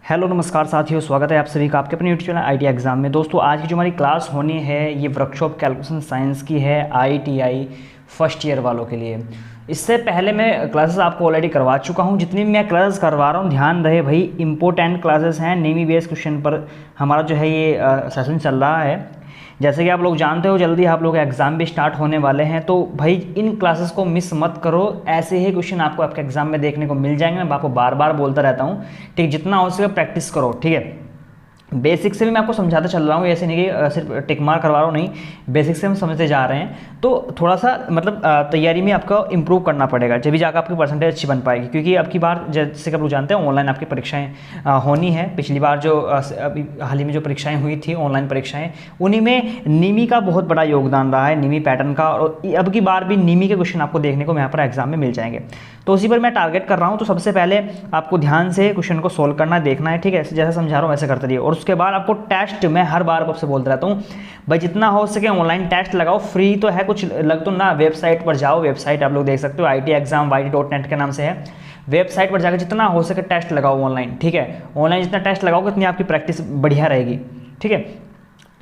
Hello नमस्कार साथियों, स्वागत है आप सभी का आपके अपने यूट्यूब चैनल आईटी एग्जाम में। दोस्तों आज की जो हमारी क्लास होनी है ये वर्कशॉप कैलकुलेशन साइंस की है आईटीआई फर्स्ट ईयर वालों के लिए। इससे पहले मैं क्लासेस आपको ऑलरेडी करवा चुका हूँ। जितनी भी मैं क्लासेस करवा रहा हूँ ध्यान रहे भाई, इंपॉर्टेंट क्लासेस हैं। नेमी बेस्ड क्वेश्चन पर हमारा जो है ये सेशन चल रहा है। जैसे कि आप लोग जानते हो जल्दी आप लोग एग्ज़ाम भी स्टार्ट होने वाले हैं, तो भाई इन क्लासेस को मिस मत करो। ऐसे ही क्वेश्चन आपको आपके एग्जाम में देखने को मिल जाएंगे। मैं आपको बार बार बोलता रहता हूँ, ठीक, जितना हो सके प्रैक्टिस करो, ठीक है। बेसिक से भी मैं आपको समझाता चल रहा हूँ, ऐसे नहीं कि सिर्फ टिक मार करवा रहा हूँ, नहीं, बेसिक से हम समझते जा रहे हैं। तो थोड़ा सा मतलब तैयारी में आपको इंप्रूव करना पड़ेगा, जब भी जाकर आपकी परसेंटेज अच्छी बन पाएगी। क्योंकि अब की बार जैसे कि आप लोग जानते हैं ऑनलाइन आपकी परीक्षाएं होनी है। पिछली बार जो अभी हाल ही में जो परीक्षाएं हुई थी ऑनलाइन परीक्षाएं, उन्हीं में नीमी का बहुत बड़ा योगदान रहा है, नीमी पैटर्न का। और अब की बार भी नीमी के क्वेश्चन आपको देखने को यहाँ पर एग्जाम में मिल जाएंगे। तो उसी पर मैं टारगेट कर रहा हूँ। तो सबसे पहले आपको ध्यान से क्वेश्चन को सोल्व करना देखना है, ठीक है। जैसे समझा रहा हूँ वैसे करते रहिए। और उसके बाद आपको टेस्ट, मैं हर बार आपसे बोलता रहता हूँ भाई, जितना हो सके ऑनलाइन टेस्ट लगाओ। फ्री तो है, कुछ लग तो ना, वेबसाइट पर जाओ, वेबसाइट आप लोग देख सकते हो ITexamYT.net के नाम से है। वेबसाइट पर जाकर जितना हो सके टेस्ट लगाओ ऑनलाइन, ठीक है। ऑनलाइन जितना टेस्ट लगाओगे उतनी आपकी प्रैक्टिस बढ़िया रहेगी, ठीक है।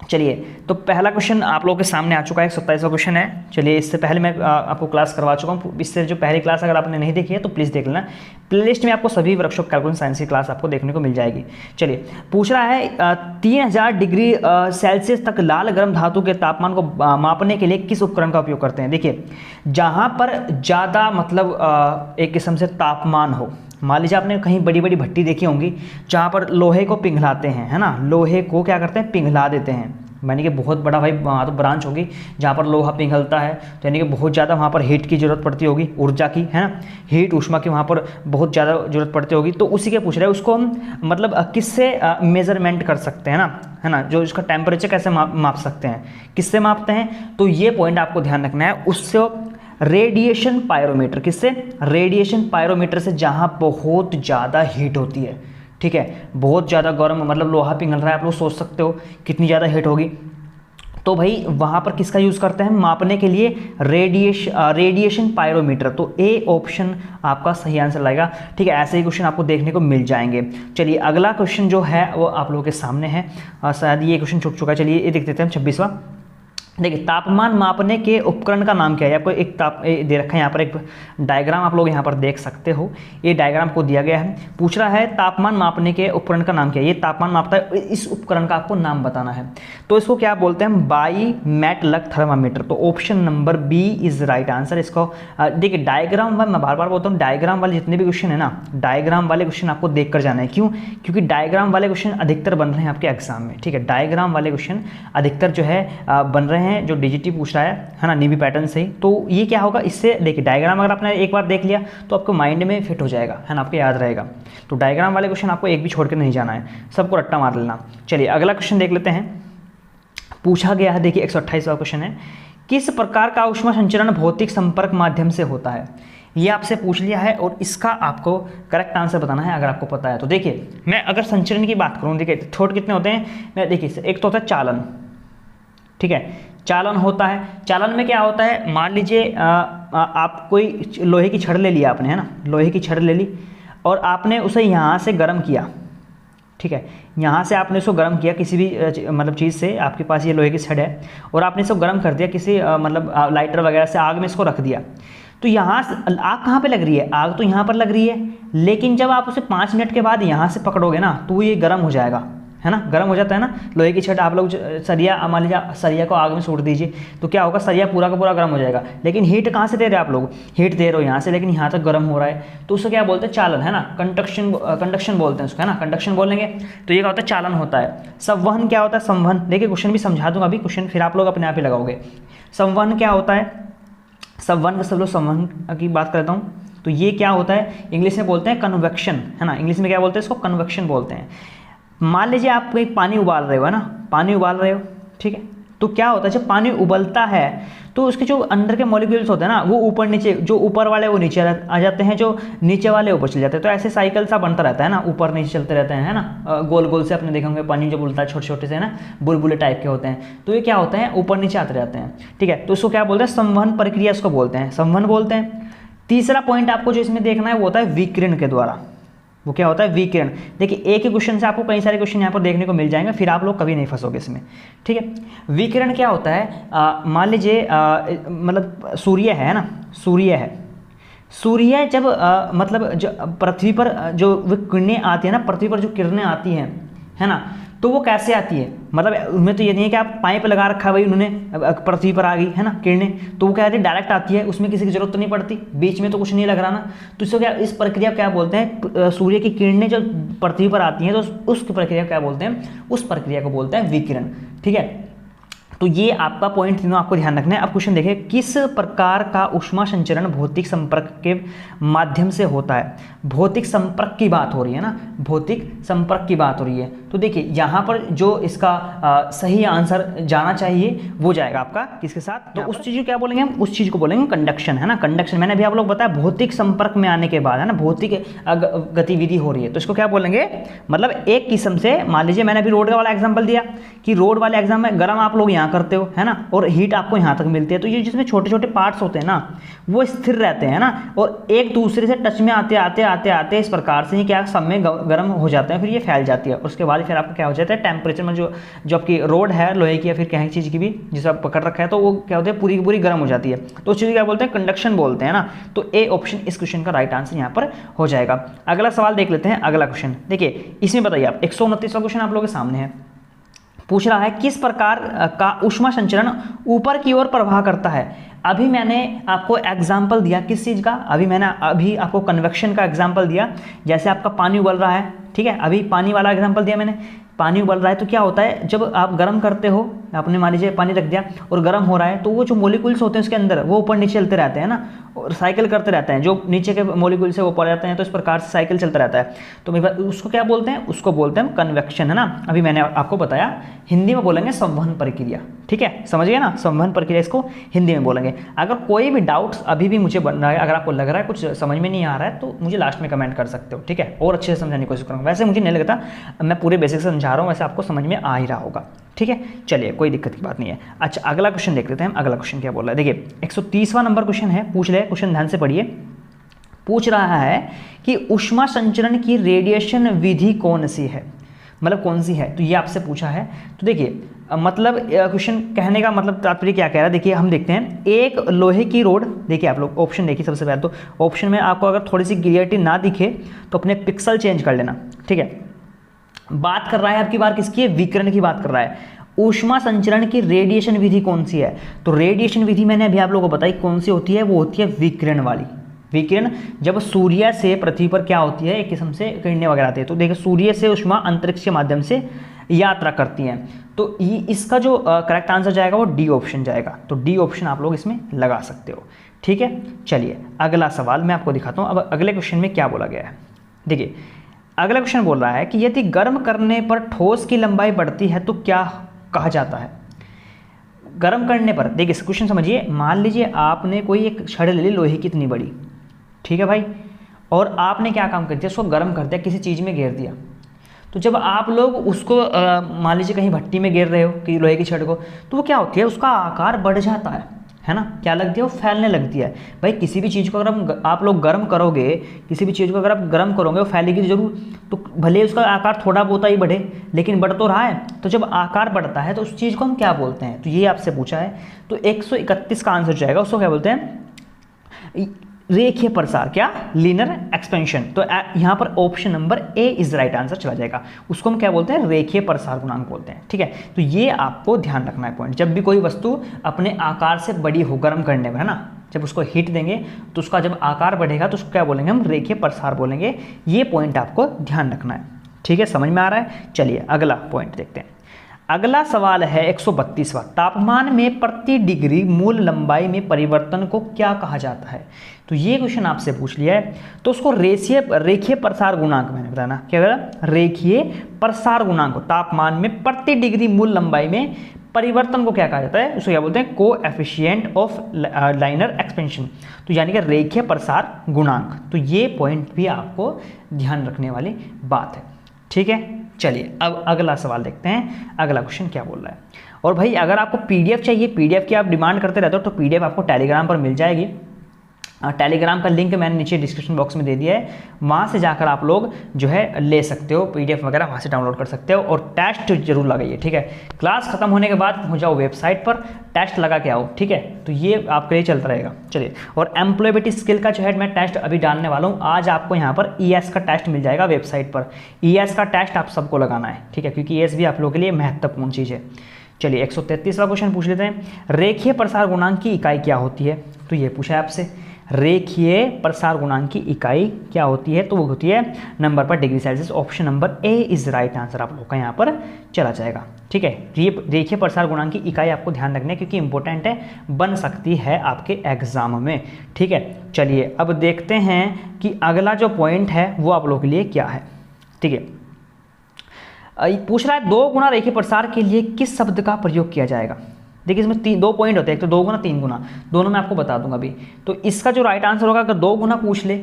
चलिए, तो पहला क्वेश्चन आप लोगों के सामने आ चुका है, 27वां क्वेश्चन है। चलिए, इससे पहले मैं आपको क्लास करवा चुका हूँ। इससे जो पहली क्लास अगर आपने नहीं देखी है तो प्लीज़ देख लेना। प्लेलिस्ट में आपको सभी वर्कशॉप कैलकुलेशन साइंस की क्लास आपको देखने को मिल जाएगी। चलिए, पूछ रहा है 3000 डिग्री सेल्सियस तक लाल गर्म धातु के तापमान को मापने के लिए किस उपकरण का उपयोग करते हैं। देखिए, जहाँ पर ज़्यादा मतलब एक किस्म से तापमान हो, मान लीजिए आपने कहीं बड़ी बड़ी भट्टी देखी होंगी जहाँ पर लोहे को पिघलाते हैं, है ना, लोहे को क्या करते हैं, पिघला देते हैं। यानी कि बहुत बड़ा भाई वहाँ तो ब्रांच होगी जहाँ पर लोहा पिघलता है, तो यानी कि बहुत ज़्यादा वहाँ पर हीट की ज़रूरत पड़ती होगी, ऊर्जा की, है ना, हीट ऊष्मा की वहाँ पर बहुत ज़्यादा ज़रूरत पड़ती होगी। तो उसी के पूछ रहे हैं, उसको हम मतलब किससे मेजरमेंट कर सकते हैं ना, है ना, जो इसका टेम्परेचर कैसे माप सकते हैं, किससे मापते हैं। तो ये पॉइंट आपको ध्यान रखना है। उससे रेडिएशन पायरोमीटर, किससे, रेडिएशन पायरोमीटर से, जहाँ बहुत ज़्यादा हीट होती है, ठीक है, बहुत ज़्यादा गर्म मतलब लोहा पिघल रहा है, आप लोग सोच सकते हो कितनी ज़्यादा हीट होगी। तो भाई वहाँ पर किसका यूज़ करते हैं मापने के लिए, रेडिएशन पायरोमीटर। तो ए ऑप्शन आपका सही आंसर लगेगा, ठीक है। ऐसे ही क्वेश्चन आपको देखने को मिल जाएंगे। चलिए, अगला क्वेश्चन जो है वो आप लोगों के सामने है। शायद ये क्वेश्चन छूट चुका है। चलिए, ये देख देते हैं 26वां। देखिए, तापमान मापने के उपकरण का नाम क्या है। आपको एक दे रखा है यहाँ पर, एक डायग्राम आप लोग यहाँ पर देख सकते हो। ये डायग्राम को दिया गया है, पूछ रहा है तापमान मापने के उपकरण का नाम क्या है। ये तापमान मापता है, इस उपकरण का आपको नाम बताना है। तो इसको क्या बोलते हैं, बाईमेटलक थर्मामीटर। तो option number B is right answer. इसको देखिए, डायग्राम वाले, मैं बार बार बोलता हूँ, डायग्राम वाले जितने भी क्वेश्चन है ना, डायग्राम वाले क्वेश्चन आपको देख कर जाना है। क्यों, क्योंकि डायग्राम वाले क्वेश्चन अधिकतर बन रहे हैं आपके एग्जाम में, ठीक है। डायग्राम वाले क्वेश्चन अधिकतर जो है बन रहे हैं, जो डीजीटी पूछ रहा है ना, नीवी पैटर्न से ही। तो ये क्या होगा, इससे देखिए डायग्राम अगर आपने एक बार देख लिया तो आपको माइंड में फिट हो जाएगा, है ना, आपको याद रहेगा। तो डायग्राम वाले क्वेश्चन आपको एक भी छोड़ के नहीं जाना है, सबको रट्टा मार लेना। चलिए, अगला क्वेश्चन देख लेते हैं। पूछा गया है, देखिए 128वां क्वेश्चन है, किस प्रकार का ऊष्मा संचरण भौतिक संपर्क माध्यम से होता है। ये आपसे पूछ लिया है और इसका आपको करेक्ट आंसर बताना है अगर आपको पता है तो। देखिए, मैं अगर संचरण की बात करूँ, देखिए थोट कितने होते हैं, मैं देखिए एक तो होता है चालन, ठीक है, चालन होता है। चालन में क्या होता है, मान लीजिए आप कोई लोहे की छड़ ले लिया आपने, है ना, लोहे की छड़ ले ली और आपने उसे यहाँ से गर्म किया, ठीक है, यहाँ से आपने इसको गर्म किया किसी भी मतलब चीज़ से, आपके पास ये लोहे की छड़ है और आपने इसको गर्म कर दिया किसी मतलब लाइटर वगैरह से, आग में इसको रख दिया। तो यहाँ से आग कहाँ पे लग रही है, आग तो यहाँ पर लग रही है, लेकिन जब आप उसे 5 मिनट के बाद यहाँ से पकड़ोगे ना तो ये गर्म हो जाएगा, है ना, गर्म हो जाता है ना। लोहे की छड़ आप लोग सरिया, मान लीजिए सरिया को आग में सूट दीजिए तो क्या होगा, सरिया पूरा का पूरा गर्म हो जाएगा। लेकिन हीट कहाँ से दे रहे हो आप लोग, हीट दे रहे हो यहाँ से, लेकिन यहाँ तक गर्म हो रहा है। तो उसको क्या बोलते हैं, चालन, है ना, कंडक्शन बोलते हैं उसको, है ना, कंडक्शन बोलेंगे। तो ये क्या होता है, चालन होता है। संवहन क्या होता है, संवहन, देखिए क्वेश्चन भी समझा दूंगा अभी, क्वेश्चन फिर आप लोग अपने आप ही लगाओगे। संवहन क्या होता है, संवहन सब लोग संवहन की बात करता हूँ। तो ये क्या होता है, इंग्लिश में बोलते हैं कन्वेक्शन, है ना, इंग्लिश में क्या बोलते हैं इसको, कन्वेक्शन बोलते हैं। मान लीजिए आप एक पानी उबाल रहे हो, है ना, पानी उबाल रहे हो, ठीक है। तो क्या होता है, जब पानी उबलता है तो उसके जो अंदर के मॉलिक्यूल्स होते हैं ना, वो ऊपर नीचे, जो ऊपर वाले वो नीचे आ जाते हैं, जो नीचे वाले ऊपर चले जाते हैं। तो ऐसे साइकिल सा बनता रहता है ना, ऊपर नीचे चलते रहते हैं, है ना, गोल गोल से। अपने देखे होंगे पानी जो उबलता है छोटे छोटे से, है ना, बुलबुले टाइप के होते हैं। तो ये क्या होते हैं, ऊपर नीचे आते रहते हैं, ठीक है। तो इसको क्या बोलते हैं, संवहन प्रक्रिया इसको बोलते हैं, संवहन बोलते हैं। तीसरा पॉइंट आपको जो इसमें देखना है वो होता है विकिरण के द्वारा, वो क्या होता है, विकिरण। देखिए एक ही क्वेश्चन से आपको कई सारे क्वेश्चन यहाँ पर देखने को मिल जाएंगे, फिर आप लोग कभी नहीं फंसोगे इसमें, ठीक है। विकिरण क्या होता है, मान लीजिए मतलब सूर्य है ना, सूर्य है, सूर्य जब मतलब जो पृथ्वी पर जो किरणें आती है ना, पृथ्वी पर जो किरणें आती हैं, है ना, तो वो कैसे आती है, मतलब उनमें तो ये नहीं है कि आप पाइप लगा रखा है भाई उन्होंने, पृथ्वी पर आ गई है ना किरणें, तो वो क्या आती है, डायरेक्ट आती है, उसमें किसी की जरूरत तो नहीं पड़ती, बीच में तो कुछ नहीं लग रहा ना। तो इसको क्या, इस प्रक्रिया क्या बोलते हैं, सूर्य की किरणें जो पृथ्वी पर आती हैं तो उस प्रक्रिया क्या बोलते हैं, उस प्रक्रिया को बोलते हैं विकिरण, ठीक है। तो ये आपका पॉइंट तीनों आपको ध्यान रखना है। अब क्वेश्चन देखिए, किस प्रकार का ऊष्मा संचरण भौतिक संपर्क के माध्यम से होता है। भौतिक संपर्क की बात हो रही है ना, भौतिक संपर्क की बात हो रही है। तो देखिए यहाँ पर जो इसका सही आंसर जाना चाहिए वो जाएगा आपका किसके साथ, तो उस चीज़ को क्या बोलेंगे हम, उस चीज़ को बोलेंगे कंडक्शन, है ना, कंडक्शन। मैंने अभी आप लोग बताया भौतिक संपर्क में आने के बाद, है ना, भौतिक गतिविधि हो रही है, तो इसको क्या बोलेंगे, मतलब एक किस्म से, मान लीजिए मैंने अभी रोड वाला एग्जाम्पल दिया कि रोड वाले एग्जाम में गर्म आप लोग यहाँ करते हो, है ना, और हीट आपको यहाँ तक मिलती है, तो ये जिसमें छोटे छोटे पार्ट्स होते हैं ना वो स्थिर रहते हैं ना, और एक दूसरे से टच में आते आते आते आते इस प्रकार से क्या सब में गर्म हो जाते हैं, फिर ये फैल जाती है, उसके बाद फिर आपको क्या हो जाता है, टेम्परेचर में जो आपकी रोड है लोहे की या फिर कहीं चीज़ की भी जिसे आप पकड़ रखा है, तो वो क्या होता है, पूरी की पूरी गर्म हो जाती है, तो उस चीज़ क्या बोलते हैं, कंडक्शन बोलते हैं ना। तो ए ऑप्शन इस क्वेश्चन का राइट आंसर यहाँ पर हो जाएगा। अगला सवाल देख लेते हैं, अगला क्वेश्चन देखिए, इसमें बताइए आप 129वां क्वेश्चन आप लोगों के सामने है, पूछ रहा है किस प्रकार का ऊष्मा संचरण ऊपर की ओर प्रवाह करता है। अभी मैंने आपको एग्जाम्पल दिया किस चीज़ का, अभी आपको कन्वेक्शन का एग्जाम्पल दिया, जैसे आपका पानी उबल रहा है, ठीक है, अभी पानी वाला एग्जाम्पल दिया मैंने, पानी उबल रहा है तो क्या होता है, जब आप गर्म करते हो, आपने मान लीजिए पानी रख दिया और गर्म हो रहा है, तो वो जो मोलिकुल्स होते हैं उसके अंदर वो ऊपर नीचे चलते रहते हैं ना, और साइकिल करते रहते हैं, जो नीचे के मोलिकुल्स है वो ऊपर जाते हैं, तो इस प्रकार से साइकिल चलता रहता है। तो उसको क्या बोलते हैं, उसको बोलते हैं कन्वेक्शन, है ना। अभी मैंने आपको बताया हिंदी में बोलेंगे संवहन प्रक्रिया, ठीक है, समझ गए ना, संवहन प्रक्रिया इसको हिंदी में बोलेंगे। अगर कोई भी डाउट्स अभी भी मुझे बन रहा है, अगर आपको लग रहा है कुछ समझ में नहीं आ रहा है, तो मुझे लास्ट में कमेंट कर सकते हो, ठीक है, और अच्छे से समझाने की कोशिश करूँगा। वैसे मुझे नहीं लगता, मैं पूरे बेसिक से समझा रहा हूँ, वैसे आपको समझ में आ ही रहा होगा, ठीक है, चलिए कोई दिक्कत की बात नहीं है। अच्छा अगला क्वेश्चन देख लेते हैं, अगला क्वेश्चन क्या बोल रहा है, देखिए 130वां नंबर क्वेश्चन है, पूछ ले, क्वेश्चन ध्यान से पढ़िए। पूछ रहा है कि ऊष्मा संचरण की रेडिएशन विधि कौन सी है, मतलब कौन सी है, तो ये आपसे पूछा है। तो देखिए मतलब क्वेश्चन कहने का मतलब तात्पर्य क्या कह रहा है, देखिए हम देखते हैं, एक लोहे की रोड, देखिए आप लोग ऑप्शन देखिए, सबसे पहले तो ऑप्शन में आपको अगर थोड़ी सी क्लियरिटी ना दिखे तो अपने पिक्सल चेंज कर लेना, ठीक है। बात कर रहा है आपकी बार किसकी है, विकिरण की बात कर रहा है। ऊष्मा संचरण की रेडिएशन विधि कौन सी है, तो रेडिएशन विधि मैंने अभी आप लोगों को बताई कौन सी होती है, वो होती है विकिरण वाली। विकिरण जब सूर्य से पृथ्वी पर क्या होती है, एक किस्म से किरणें वगैरह आती है, तो देखिए सूर्य से ऊष्मा अंतरिक्ष के माध्यम से यात्रा करती हैं, तो इसका जो करेक्ट आंसर जाएगा वो डी ऑप्शन जाएगा, तो डी ऑप्शन आप लोग इसमें लगा सकते हो, ठीक है। चलिए अगला सवाल मैं आपको दिखाता हूँ। अब अगले क्वेश्चन में क्या बोला गया है, देखिए अगला क्वेश्चन बोल रहा है कि यदि गर्म करने पर ठोस की लंबाई बढ़ती है तो क्या कहा जाता है। गर्म करने पर, देखिए क्वेश्चन समझिए, मान लीजिए आपने कोई एक छड़ ले ली लोहे की इतनी बड़ी, ठीक है भाई, और आपने क्या काम कर दिया, उसको गर्म कर दिया, किसी चीज़ में घेर दिया, तो जब आप लोग उसको मान लीजिए कहीं भट्टी में घेर रहे हो कि लोहे की छड़ को, तो वो क्या होती है, उसका आकार बढ़ जाता है ना, क्या लगती है, वो फैलने लगती है। भाई किसी भी चीज़ को अगर आप लोग गर्म करोगे, किसी भी चीज़ को अगर आप गर्म करोगे वो फैलेगी जरूर, तो भले उसका आकार थोड़ा बहुत ही बढ़े, लेकिन बढ़ तो रहा है। तो जब आकार बढ़ता है तो उस चीज़ को हम क्या बोलते हैं, तो ये आपसे पूछा है, तो 131 का आंसर जाएगा, उसको क्या बोलते हैं, रेखीय प्रसार, क्या, लीनियर एक्सपेंशन। तो यहाँ पर option number A is right answer चला जाएगा, उसको हम क्या बोलते हैं, रेखीय प्रसार गुणांक बोलते हैं, ठीक है। तो ये आपको ध्यान रखना है पॉइंट, जब भी कोई वस्तु अपने आकार से बड़ी हो गर्म करने में, है ना, जब उसको हीट देंगे तो उसका जब आकार बढ़ेगा तो उसको क्या बोलेंगे हम, रेखीय प्रसार बोलेंगे। ये पॉइंट आपको ध्यान रखना है, ठीक है, समझ में आ रहा है। चलिए अगला पॉइंट देखते हैं। अगला सवाल है 132वां, तापमान में प्रति डिग्री मूल लंबाई में परिवर्तन को क्या कहा जाता है। तो ये क्वेश्चन आपसे पूछ लिया है, तो उसको रेखीय प्रसार गुणांक, मैंने बताना क्या कहा, रेखीय प्रसार गुणांक, तापमान में प्रति डिग्री मूल लंबाई में परिवर्तन को क्या कहा जाता है, उसको क्या बोलते हैं, कोएफिशिएंट ऑफ लाइनर एक्सपेंशन, तो यानी कि रेखीय प्रसार गुणांक। तो ये पॉइंट भी आपको ध्यान रखने वाली बात है, ठीक है। चलिए अब अगला सवाल देखते हैं, अगला क्वेश्चन क्या बोल रहा है। और भाई अगर आपको पीडीएफ चाहिए, पीडीएफ की आप डिमांड करते रहते हो, तो पीडीएफ आपको टेलीग्राम पर मिल जाएगी, टेलीग्राम का लिंक मैंने नीचे डिस्क्रिप्शन बॉक्स में दे दिया है, वहाँ से जाकर आप लोग जो है ले सकते हो, पीडीएफ वगैरह वहाँ से डाउनलोड कर सकते हो और टेस्ट जरूर लगाइए, ठीक है। क्लास खत्म होने के बाद हो जाओ वेबसाइट पर, टेस्ट लगा के आओ, ठीक है। तो ये आपके लिए चलता रहेगा। चलिए, और एम्प्लॉयबिलिटी स्किल का जो है मैं टेस्ट अभी डालने वाला हूँ। आज आपको यहाँ पर ईएस का टेस्ट मिल जाएगा वेबसाइट पर। ईएस का टेस्ट आप सबको लगाना है, ठीक है, क्योंकि ईएस भी आप लोगों के लिए महत्वपूर्ण चीज़ है। चलिए 133वां क्वेश्चन पूछ लेते हैं। रेखीय प्रसार गुणांक की इकाई क्या होती है? तो ये पूछा है आपसे, रेखीय प्रसार गुणांक की इकाई क्या होती है? तो वो होती है नंबर पर degree Celsius. Option number A is right answer आप लोग का यहाँ पर चला जाएगा, ठीक है। रेखीय प्रसार गुणांक की इकाई आपको ध्यान रखना है, क्योंकि इंपॉर्टेंट है, बन सकती है आपके एग्जाम में, ठीक है। चलिए अब देखते हैं कि अगला जो पॉइंट है वो आप लोगों के लिए क्या है, ठीक है। पूछ रहा है 2 गुना रेखीय प्रसार के लिए किस शब्द का प्रयोग किया जाएगा? देखिए इसमें 2 पॉइंट होते हैं, एक तो 2 गुना 3 गुना, दोनों मैं आपको बता दूंगा अभी। तो इसका जो राइट आंसर होगा, अगर 2 गुना पूछ ले,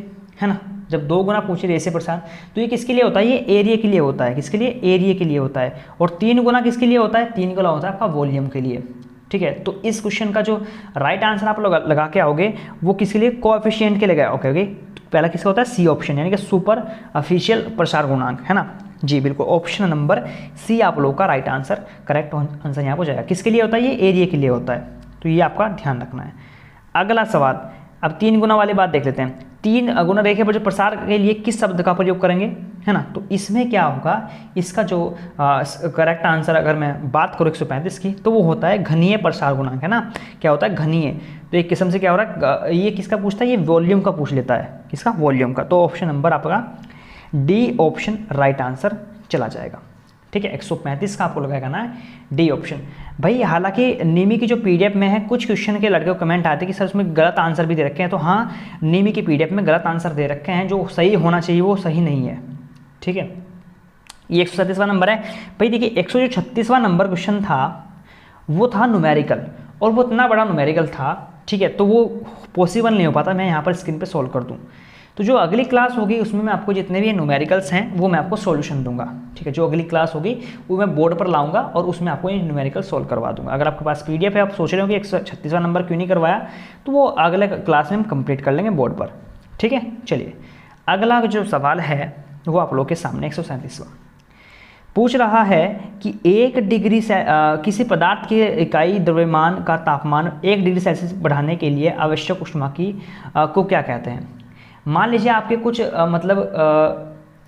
है ना, जब 2 गुना पूछे रेखीय प्रसार, तो ये किसके लिए होता है? ये एरिया के लिए होता है। किसके लिए? एरिया के लिए होता है। और 3 गुना किसके लिए होता है? 3 गुना होता है आपका वॉल्यूम के लिए, ठीक है। तो इस क्वेश्चन का जो राइट आंसर आप लोग लगा के आओगे वो किसके लिए? कोएफिशिएंट के लिए ओके। पहला किसका होता है? सी ऑप्शन, यानी कि सुपर ऑफिशियल प्रसार गुणांक, है ना जी, बिल्कुल। ऑप्शन नंबर सी आप लोगों का राइट आंसर, करेक्ट आंसर यहाँ पर हो जाएगा। किसके लिए होता है? ये एरिया के लिए होता है, तो ये आपका ध्यान रखना है। अगला सवाल, अब 3 गुना वाली बात देख लेते हैं। 3 गुना रेखीय प्रसार के लिए किस शब्द का प्रयोग करेंगे, है ना? तो इसमें क्या होगा, इसका जो करेक्ट आंसर अगर मैं बात करूँ 135 की, तो वो होता है घनीय प्रसार गुणांक, है ना। क्या होता है? घनीय। तो एक किस्म से क्या हो रहा है, ये किसका पूछता है? ये वॉल्यूम का पूछ लेता है। किसका? वॉल्यूम का। तो ऑप्शन नंबर आपका डी ऑप्शन राइट आंसर चला जाएगा, ठीक है। 135 का आपको लगाएगा ना डी ऑप्शन। भाई हालांकि नीमी की जो पीडीएफ में है, कुछ क्वेश्चन के लड़के को कमेंट आते हैं कि सर उसमें गलत आंसर भी दे रखे हैं। तो हाँ, नीमी की पीडीएफ में गलत आंसर दे रखे हैं, जो सही होना चाहिए वो सही नहीं है, ठीक है। ये 137वां नंबर है। भाई देखिए 136वां नंबर क्वेश्चन था, वो था न्यूमेरिकल, और वो इतना बड़ा न्यूमेरिकल था, ठीक है, तो वो पॉसिबल नहीं हो पाता मैं यहाँ पर स्क्रीन पर सॉल्व कर दूँ। तो जो अगली क्लास होगी उसमें मैं आपको जितने भी न्यूमेरिकल्स हैं वो मैं आपको सॉल्यूशन दूंगा, ठीक है। जो अगली क्लास होगी वो मैं बोर्ड पर लाऊंगा और उसमें आपको ये न्यूमेरिकल सॉल्व करवा दूंगा। अगर आपके पास पीडीएफ है, आप सोच रहे हो कि 136वां नंबर क्यों नहीं करवाया, तो वो अगले क्लास में हम कंप्लीट कर लेंगे बोर्ड पर, ठीक है। चलिए अगला जो सवाल है वो आप लोग के सामने 137वां पूछ रहा है कि 1 डिग्री से किसी पदार्थ की इकाई द्रव्यमान का तापमान 1 डिग्री सेल्सियस बढ़ाने के लिए आवश्यक ऊष्मा की को क्या कहते हैं? मान लीजिए आपके कुछ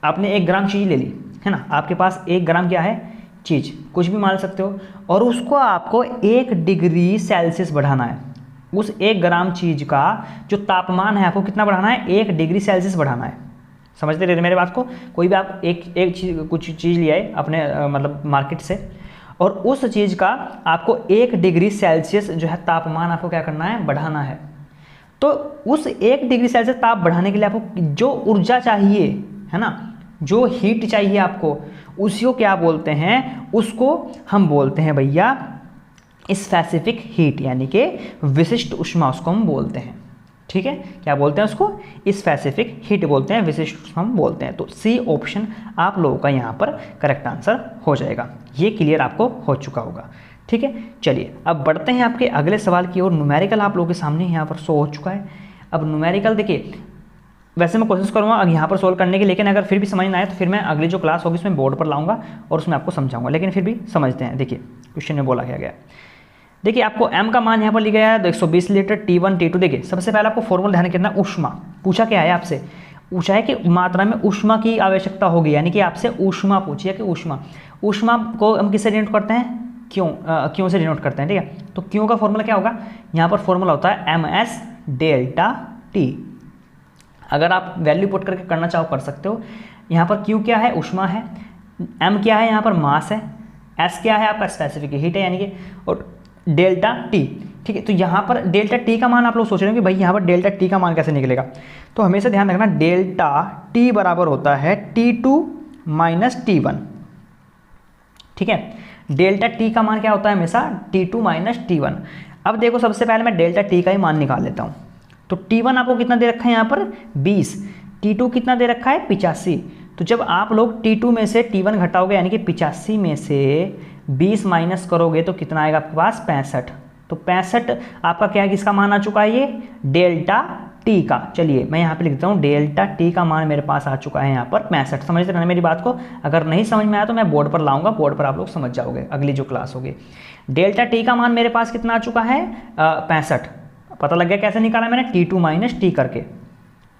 आपने 1 ग्राम चीज़ ले ली, है ना। आपके पास 1 ग्राम क्या है? चीज़, कुछ भी मान सकते हो, और उसको आपको 1 डिग्री सेल्सियस बढ़ाना है। उस 1 ग्राम चीज़ का जो तापमान है आपको कितना बढ़ाना है? 1 डिग्री सेल्सियस बढ़ाना है। समझते रहे मेरे बात को? कोई भी आप एक चीज़, कुछ चीज़ ले आए अपने मतलब मार्केट से, और उस चीज़ का आपको 1 डिग्री सेल्सियस जो है तापमान आपको क्या करना है? बढ़ाना है। तो उस 1 डिग्री सेल्सियस ताप बढ़ाने के लिए आपको जो ऊर्जा चाहिए, है ना, जो हीट चाहिए आपको, उसी को क्या बोलते हैं? उसको हम बोलते हैं भैया स्पेसिफिक हीट, यानी कि विशिष्ट ऊष्मा उसको हम बोलते हैं, ठीक है। क्या बोलते हैं उसको? स्पेसिफिक हीट बोलते हैं, विशिष्ट ऊष्मा हम बोलते हैं। तो सी ऑप्शन आप लोगों का यहाँ पर करेक्ट आंसर हो जाएगा। ये क्लियर आपको हो चुका होगा, ठीक है। चलिए अब बढ़ते हैं आपके अगले सवाल की ओर। न्यूमेरिकल आप लोगों के सामने यहाँ पर शो हो चुका है। अब न्यूमेरिकल देखिए, वैसे मैं कोशिश करूँगा अब यहाँ पर सोल्व करने की, लेकिन अगर फिर भी समझ ना आए तो फिर मैं अगली जो क्लास होगी उसमें बोर्ड पर लाऊंगा और उसमें आपको समझाऊंगा, लेकिन फिर भी समझते हैं। देखिए क्वेश्चन में बोला क्या गया, देखिए आपको m का मान यहाँ पर लिखा गया है 120 लीटर, T1 T2। देखिए सबसे पहले आपको फॉर्मूला ध्यान रखना, ऊष्मा पूछा क्या है आपसे? पूछा है कि मात्रा में ऊष्मा की आवश्यकता होगी, यानी कि आपसे ऊष्मा पूछी है कि ऊष्मा को हम किससे डिनोट करते हैं? क्यों से डिनोट करते हैं, ठीक है। तो क्यों का फॉर्मूला क्या होगा? यहाँ पर फॉर्मूला होता है ms डेल्टा T। अगर आप वैल्यू पुट करके करना चाहो कर सकते हो। यहाँ पर Q क्या है? ऊष्मा है। M क्या है? यहाँ पर मास है। S क्या है? आपका स्पेसिफिक हीट है, यानी कि, और डेल्टा T, ठीक है। तो यहाँ पर डेल्टा T का मान आप लोग सोच रहे हो कि भाई यहाँ पर डेल्टा T का मान कैसे निकलेगा? तो हमेशा ध्यान रखना डेल्टा T बराबर होता है T2 माइनस T1, ठीक है। डेल्टा T का मान क्या होता है? हमेशा T2 माइनस T1। अब देखो सबसे पहले मैं डेल्टा T का ही मान निकाल लेता हूँ। तो T1 आपको कितना दे रखा है यहाँ पर? 20। T2 कितना दे रखा है? 85। तो जब आप लोग T2 में से T1 घटाओगे, यानी कि 85 में से 20 माइनस करोगे तो कितना आएगा आपके पास? 65। तो 65 आपका क्या है? किसका मान आ चुका है? ये डेल्टा टी का, चलिए मैं यहाँ पे लिख देता हूँ डेल्टा टी का मान मेरे पास आ चुका है यहाँ पर 65। समझ रहे हैं मेरी बात को? अगर नहीं समझ में आया तो मैं बोर्ड पर लाऊंगा, बोर्ड पर आप लोग समझ जाओगे अगली जो क्लास होगी। डेल्टा टी का मान मेरे पास कितना आ चुका है 65। पता लग गया कैसे निकाला मैंने, T2 माइनस टी करके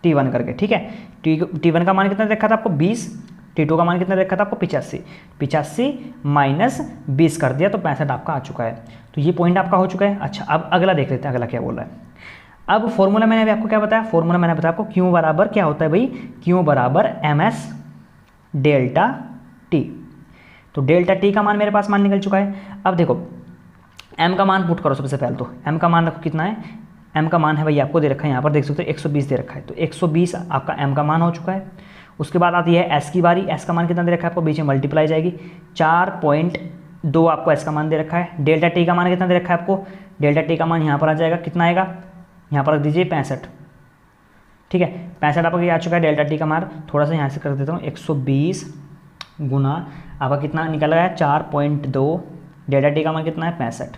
T1 करके, ठीक है। T1 का मान कितना देखा था आपको 20, T2 का मान कितना देखा था आपको 85, 85 माइनस 20 कर दिया तो 65 आपका आ चुका है। तो ये पॉइंट आपका हो चुका है। अच्छा अब अगला देख लेते हैं, अगला क्या बोल रहा है। अब फॉर्मूला मैंने अभी आपको क्या बताया, फॉर्मूला मैंने बताया आपको Q बराबर क्या होता है भाई, Q बराबर MS डेल्टा T। तो डेल्टा T का मान मेरे पास मान निकल चुका है। अब देखो M का मान पुट करो सबसे पहले, तो M का मान देखो कितना है, M का मान है भाई आपको दे रखा है यहाँ पर, देख सकते हो 120 दे रखा है, तो 120 आपका M का मान हो चुका है। उसके बाद आती है S की बारी, S का मान कितना दे रखा है आपको, बीच में मल्टीप्लाई जाएगी, 4.2 आपको S का मान दे रखा है। डेल्टा T का मान कितना दे रखा है आपको, डेल्टा T का मान यहाँ पर आ जाएगा, कितना आएगा यहाँ पर रख दीजिए 65, ठीक है। 65 आपका क्या आ चुका है डेल्टा T का मान, थोड़ा सा यहाँ से कर देता हूँ, 120 गुना आपका कितना निकल रहा है 4.2, डेल्टा T का मान कितना है 65,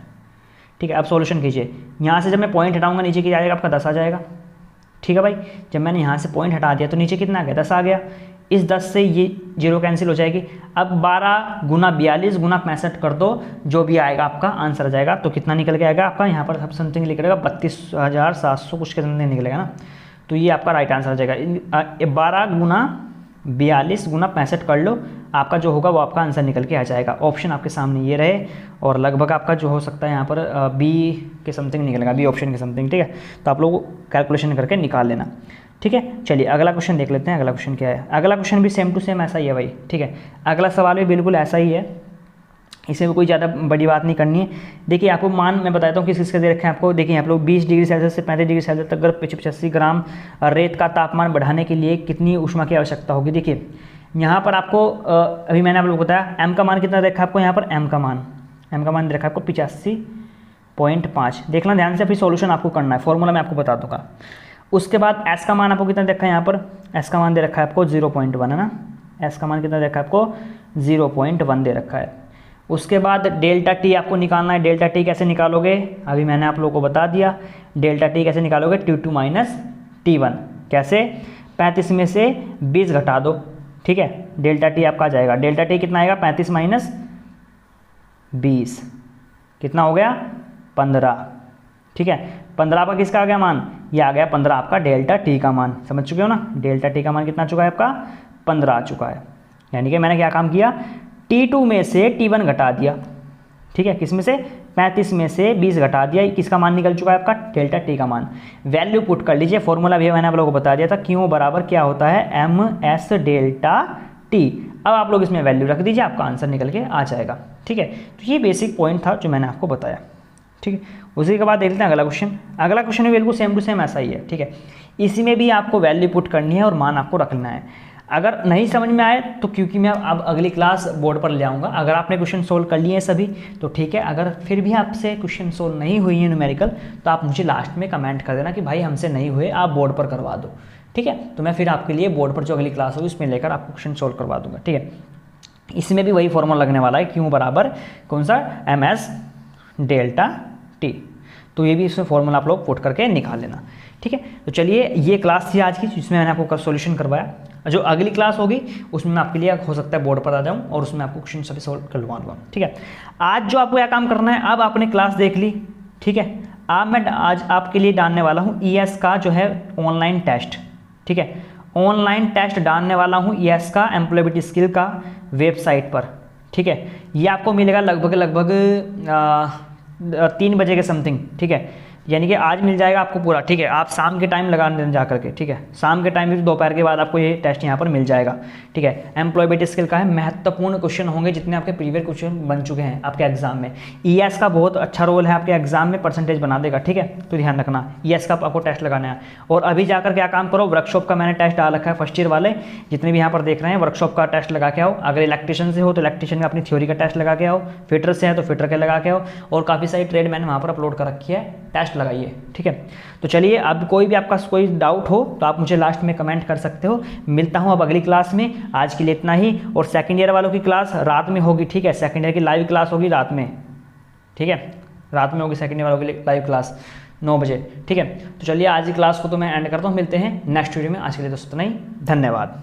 ठीक है। अब सॉल्यूशन कीजिए, यहाँ से जब मैं पॉइंट हटाऊंगा नीचे क्या आएगा आपका 10 आ जाएगा, ठीक है भाई। जब मैंने यहाँ से पॉइंट हटा दिया तो नीचे कितना आ गया 10 आ गया, इस 10 से ये 0 कैंसिल हो जाएगी। अब 12 गुना 42 गुना 65 कर दो, जो भी आएगा आपका आंसर आ जाएगा। तो कितना निकल के आएगा आपका, यहाँ पर सब समथिंग लिखेगा 32,700 कुछ के समथिंग निकलेगा ना, तो ये आपका राइट आंसर आ जाएगा। 12 गुना 42 गुना 65 कर लो, आपका जो होगा वो आपका आंसर निकल के आ जाएगा। ऑप्शन आपके सामने ये रहे, और लगभग आपका जो हो सकता है यहाँ पर बी के समथिंग निकलेगा, बी ऑप्शन के समथिंग, ठीक है। तो आप लोग कैलकुलेशन करके निकाल लेना, ठीक है। चलिए अगला क्वेश्चन देख लेते हैं। अगला क्वेश्चन क्या है, अगला क्वेश्चन भी सेम टू सेम ऐसा ही है भाई, ठीक है। अगला सवाल भी बिल्कुल ऐसा ही है, इसमें भी कोई ज़्यादा बड़ी बात नहीं करनी है। देखिए आपको मान मैं बताता हूँ किस किस का दे रखे हैं आपको। देखिए आप लोग 20 डिग्री सेल्सियस से 35 डिग्री सेल्सियस तक अगर 85 ग्राम रेत का तापमान बढ़ाने के लिए कितनी ऊष्मा की आवश्यकता होगी। देखिए यहाँ पर आपको अभी मैंने आप लोग को बताया M का मान कितना देखा आपको, यहाँ पर M का मान दे रखा है आपको 85.5। देखना ध्यान से, अभी सॉल्यूशन आपको करना है, फॉर्मूला मैं आपको बता दूँगा। उसके बाद S का मान आपको कितना देखा है, यहाँ पर S का मान दे रखा है आपको 0.1 है ना, S का मान कितना देखा है आपको 0.1 दे रखा है। उसके बाद डेल्टा T आपको निकालना है। डेल्टा T कैसे निकालोगे, अभी मैंने आप लोगों को बता दिया। डेल्टा T कैसे निकालोगे, T2 माइनस T1, कैसे 35 में से 20 घटा दो, ठीक है। डेल्टा T आपका आ जाएगा, डेल्टा T कितना आएगा 35 माइनस 20 कितना हो गया 15, ठीक है। 15 का किसका आ गया मान, ये आ गया 15 आपका डेल्टा T का मान, समझ चुके हो ना। डेल्टा T का मान कितना आ चुका है आपका 15 आ चुका है। यानी कि मैंने क्या काम किया, T2 में से T1 घटा दिया, ठीक है। किस में से 35 में से 20 घटा दिया, किसका मान निकल चुका है आपका डेल्टा T का मान। वैल्यू पुट कर लीजिए, फॉर्मूला भी मैंने आप लोगों को बता दिया था, Q बराबर क्या होता है MS डेल्टा T। अब आप लोग इसमें वैल्यू रख दीजिए, आपका आंसर निकल के आ जाएगा, ठीक है। तो ये बेसिक पॉइंट था जो मैंने आपको बताया, ठीक है। उसी के बाद देख लेते हैं अगला क्वेश्चन। अगला क्वेश्चन भी बिल्कुल सेम टू सेम ऐसा ही है, ठीक है। इसी में भी आपको वैल्यू पुट करनी है और मान आपको रखना है। अगर नहीं समझ में आए तो क्योंकि मैं अब अगली क्लास बोर्ड पर ले आऊँगा, अगर आपने क्वेश्चन सोल्व कर लिए हैं सभी तो ठीक है, अगर फिर भी आपसे क्वेश्चन सोल्व नहीं हुई है न्यूमेरिकल तो आप मुझे लास्ट में कमेंट कर देना कि भाई हमसे नहीं हुए, आप बोर्ड पर करवा दो, ठीक है। तो मैं फिर आपके लिए बोर्ड पर जो अगली क्लास होगी उसमें लेकर आपको क्वेश्चन सोल्व करवा दूंगा, ठीक है। इसमें भी वही फॉर्मूला लगने वाला है, Q बराबर कौन सा MS डेल्टा T। तो ये भी इसमें फॉर्मूला आप लोग पुट करके निकाल लेना, ठीक है। तो चलिए ये क्लास थी आज की जिसमें मैंने आपको सॉल्यूशन करवाया। जो अगली क्लास होगी उसमें मैं आपके लिए हो सकता है बोर्ड पर आ जाऊँ और उसमें आपको क्वेश्चन सभी सॉल्व करवा दूँगा, ठीक है। आज जो आपको क्या काम करना है, अब आपने क्लास देख ली, ठीक है। अब मैं आज आपके लिए डालने वाला हूँ ES का जो है ऑनलाइन टेस्ट, ठीक है। ऑनलाइन टेस्ट डालने वाला हूँ ES का एम्प्लॉयबिलिटी स्किल का वेबसाइट पर, ठीक है। ये आपको मिलेगा लगभग 3 बजे के समथिंग, ठीक है। यानी कि आज मिल जाएगा आपको पूरा, ठीक है। आप शाम के टाइम लगा देना जा करके, ठीक है। शाम के टाइम भी दोपहर के बाद आपको ये टेस्ट यहाँ पर मिल जाएगा, ठीक है। एम्प्लॉयबिलिटी स्किल का है, महत्वपूर्ण क्वेश्चन होंगे जितने आपके प्रीवियस क्वेश्चन बन चुके हैं आपके एग्जाम में। ES का बहुत अच्छा रोल है आपके एग्जाम में, परसेंटेज बना देगा, ठीक है। तो ध्यान रखना, ES का आपको टेस्ट लगाना है। और अभी जाकर क्या काम करो, वर्कशॉप का मैंने टेस्ट डाल रखा है, फर्स्ट ईयर वाले जितने भी यहाँ पर देख रहे हैं वर्कशॉप का टेस्ट लगा के आओ। अगर इलेक्ट्रिशियन से हो तो इलेक्ट्रिशियन का अपनी थ्योरी का टेस्ट लगा के आओ, फिटर से है तो फिटर के लगा के आओ, और काफ़ी सारी ट्रेड मैंने वहाँ पर अपलोड कर रखी है, टेस्ट लगाइए, ठीक है। तो चलिए अब कोई भी आपका कोई डाउट हो तो आप मुझे लास्ट में कमेंट कर सकते हो। मिलता हूं अब अगली क्लास में, आज के लिए इतना ही। और सेकंड ईयर वालों की क्लास रात में होगी, ठीक है। सेकंड ईयर की लाइव क्लास होगी रात में, ठीक है। रात में होगी सेकंड ईयर वालों की लाइव क्लास। 9 बजे। ठीक है, तो चलिए आज की क्लास को तो मैं एंड करता हूँ, मिलते हैं नेक्स्ट वीडियो में। आज के लिए दोस्तों इतना ही, धन्यवाद।